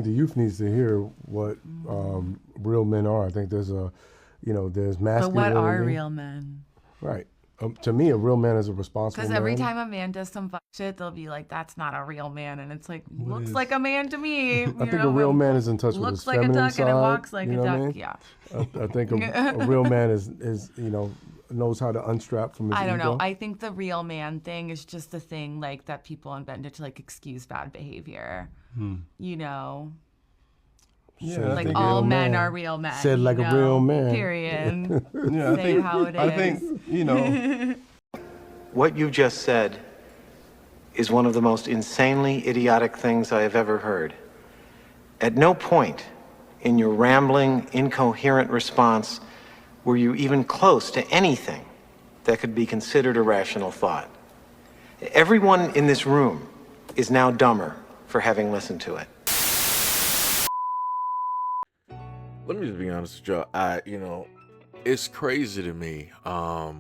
The youth needs to hear what real men are. I think there's there's But what are masculinity. real men? Right. To me, a real man is a responsible Because every man. time a man does some fuck shit, they'll be like, "That's not a real man," and it's like, What looks is? like a man to me. I You think a know, real it man is in touch with his looks like a feminine duck and it side. walks like You a know what I duck. mean? Yeah. I think a real man is knows how to unstrap from his I don't know. ego. I think the real man thing is just a thing like that people invented to like excuse bad behavior. You know, Yeah, I like think all men are real men. Said like you a real know? man. Period. yeah, Say it how it is. I think What you just said is one of the most insanely idiotic things I have ever heard. At no point in your rambling, incoherent response were you even close to anything that could be considered a rational thought. Everyone in this room is now dumber for having listened to it. Let me just be honest with y'all. It's crazy to me, how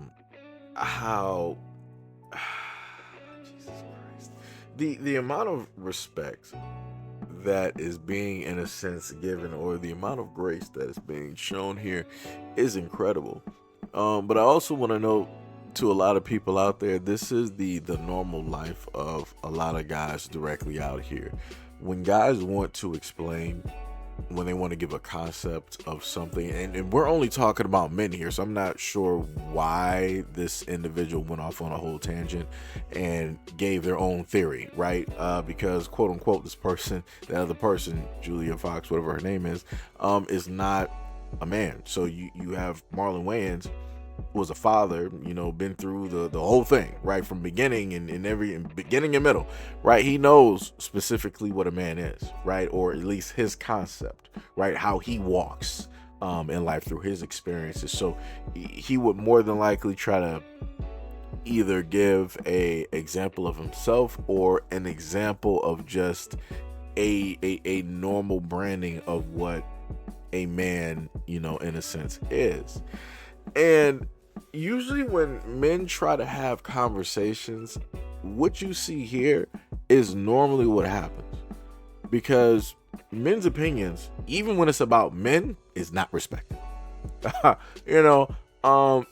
Jesus Christ, the amount of respect that is being, in a sense, given, or the amount of grace that is being shown here, is incredible. But I also want to note to a lot of people out there, this is the normal life of a lot of guys directly out here. When guys want to explain, when they want to give a concept of something, and we're only talking about men here, so I'm not sure why this individual went off on a whole tangent and gave their own theory, right? Because quote unquote, the other person, Julia Fox, whatever her name is not a man. So you have Marlon Wayans, was a father, been through the whole thing, right, from beginning and in every beginning and middle, right? He knows specifically what a man is, right, or at least his concept, right, how he walks in life through his experiences. So he would more than likely try to either give a example of himself or an example of just a normal branding of what a man, in a sense, is. And usually when men try to have conversations, what you see here is normally what happens. Because men's opinions, even when it's about men, is not respected.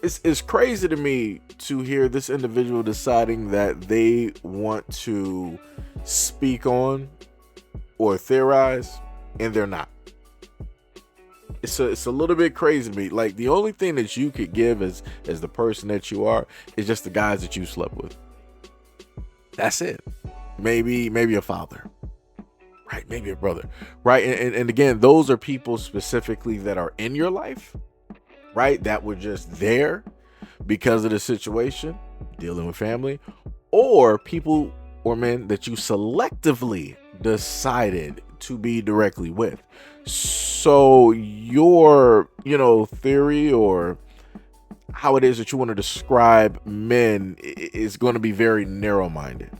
It's crazy to me to hear this individual deciding that they want to speak on or theorize, and they're not. It's a little bit crazy to me. Like, the only thing that you could give as the person that you are is just the guys that you slept with. That's it. Maybe a father, right? Maybe a brother, right? And again, those are people specifically that are in your life, right? That were just there because of the situation, dealing with family, or people or men that you selectively decided to be directly with. So your, theory or how it is that you want to describe men is going to be very narrow-minded,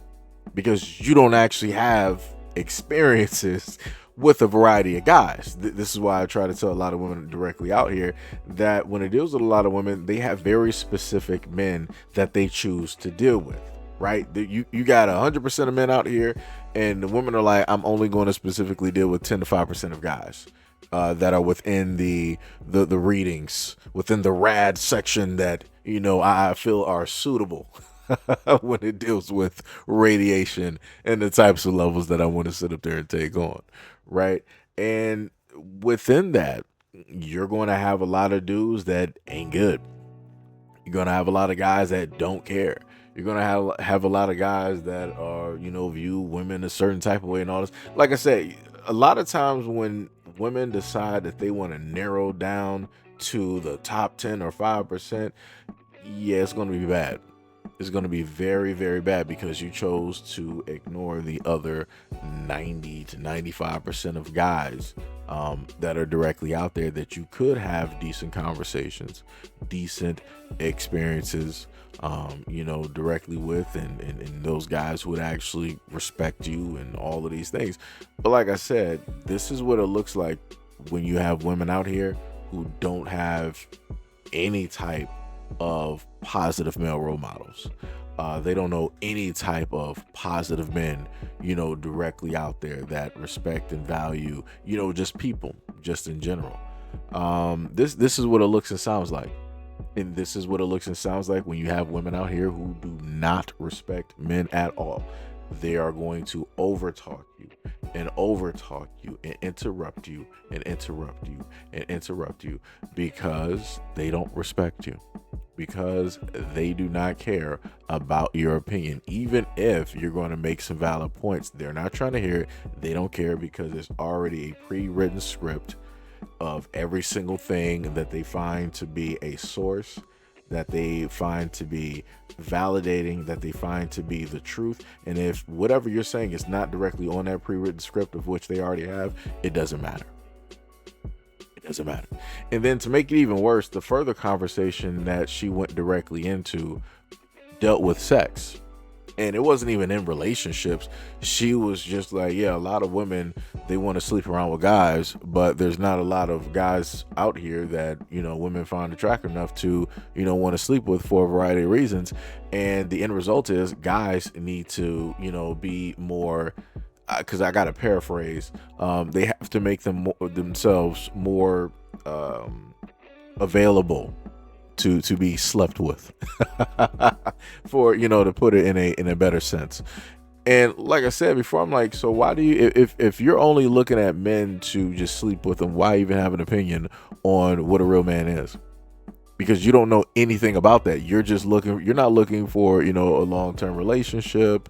because you don't actually have experiences with a variety of guys. This is why I try to tell a lot of women directly out here that when it deals with a lot of women, they have very specific men that they choose to deal with, right? You got 100% of men out here, and the women are like, I'm only going to specifically deal with 10 to 5% of guys that are within the readings, within the rad section that, I feel are suitable when it deals with radiation and the types of levels that I want to sit up there and take on, right? And within that, you're going to have a lot of dudes that ain't good. You're going to have a lot of guys that don't care. You're going to have a lot of guys that are, view women a certain type of way and all this. Like I said, a lot of times when women decide that they want to narrow down to the top 10 or 5%, yeah, it's going to be bad. It's going to be very, very bad, because you chose to ignore the other 90 to 95% of guys that are directly out there that you could have decent conversations, decent experiences, directly with, and those guys who would actually respect you and all of these things. But like I said, this is what it looks like when you have women out here who don't have any type of positive male role models. They don't know any type of positive men, directly out there that respect and value, just people, just in general. This is what it looks and sounds like. And this is what it looks and sounds like when you have women out here who do not respect men at all. They are going to overtalk you and interrupt you and interrupt you and interrupt you because they don't respect you, because they do not care about your opinion. Even if you're going to make some valid points, they're not trying to hear it. They don't care because it's already a pre-written script of every single thing that they find to be a source, that they find to be validating, that they find to be the truth. And if whatever you're saying is not directly on that pre-written script of which they already have, it doesn't matter. It doesn't matter. And then to make it even worse, the further conversation that she went directly into dealt with sex. And it wasn't even in relationships. She was just like, yeah, a lot of women, they want to sleep around with guys, but there's not a lot of guys out here that, women find attractive enough to, want to sleep with for a variety of reasons. And the end result is guys need to, be more, because I got to paraphrase, they have to make themselves more available to be slept with for, to put it in a better sense. And like I said before, I'm like, so why do you, if you're only looking at men to just sleep with them, why even have an opinion on what a real man is? Because you don't know anything about that. You're not looking for, a long-term relationship.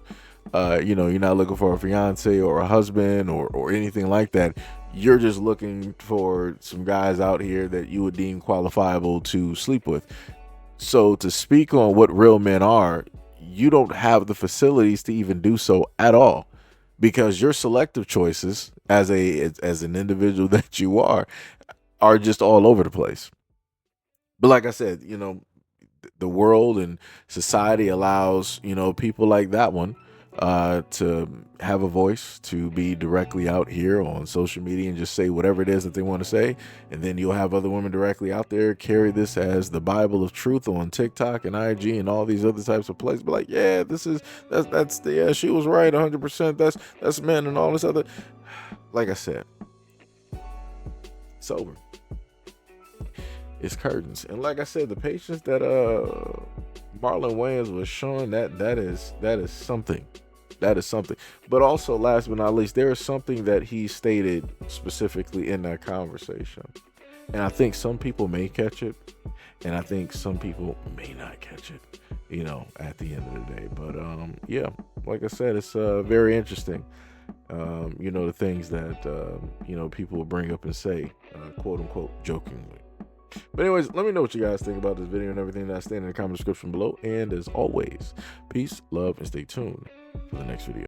You're not looking for a fiance or a husband or anything like that. You're just looking for some guys out here that you would deem qualifiable to sleep with. So to speak on what real men are, you don't have the facilities to even do so at all, because your selective choices as an individual that you are just all over the place. But like I said, the world and society allows, people like that one to have a voice, to be directly out here on social media and just say whatever it is that they want to say. And then you'll have other women directly out there carry this as the Bible of truth on TikTok and IG and all these other types of places. But like, yeah, she was right 100%. That's men and all this other. Like I said, it's over. It's curtains. And like I said, the patience that Marlon Wayans was showing, that is something. That is something. But also, last but not least, there is something that he stated specifically in that conversation. And I think some people may catch it, and I think some people may not catch it, at the end of the day. But yeah, like I said, it's very interesting. The things that people will bring up and say, quote unquote, jokingly. But anyways, let me know what you guys think about this video and everything that's in the comment description below. And as always, peace, love, and stay tuned for the next video.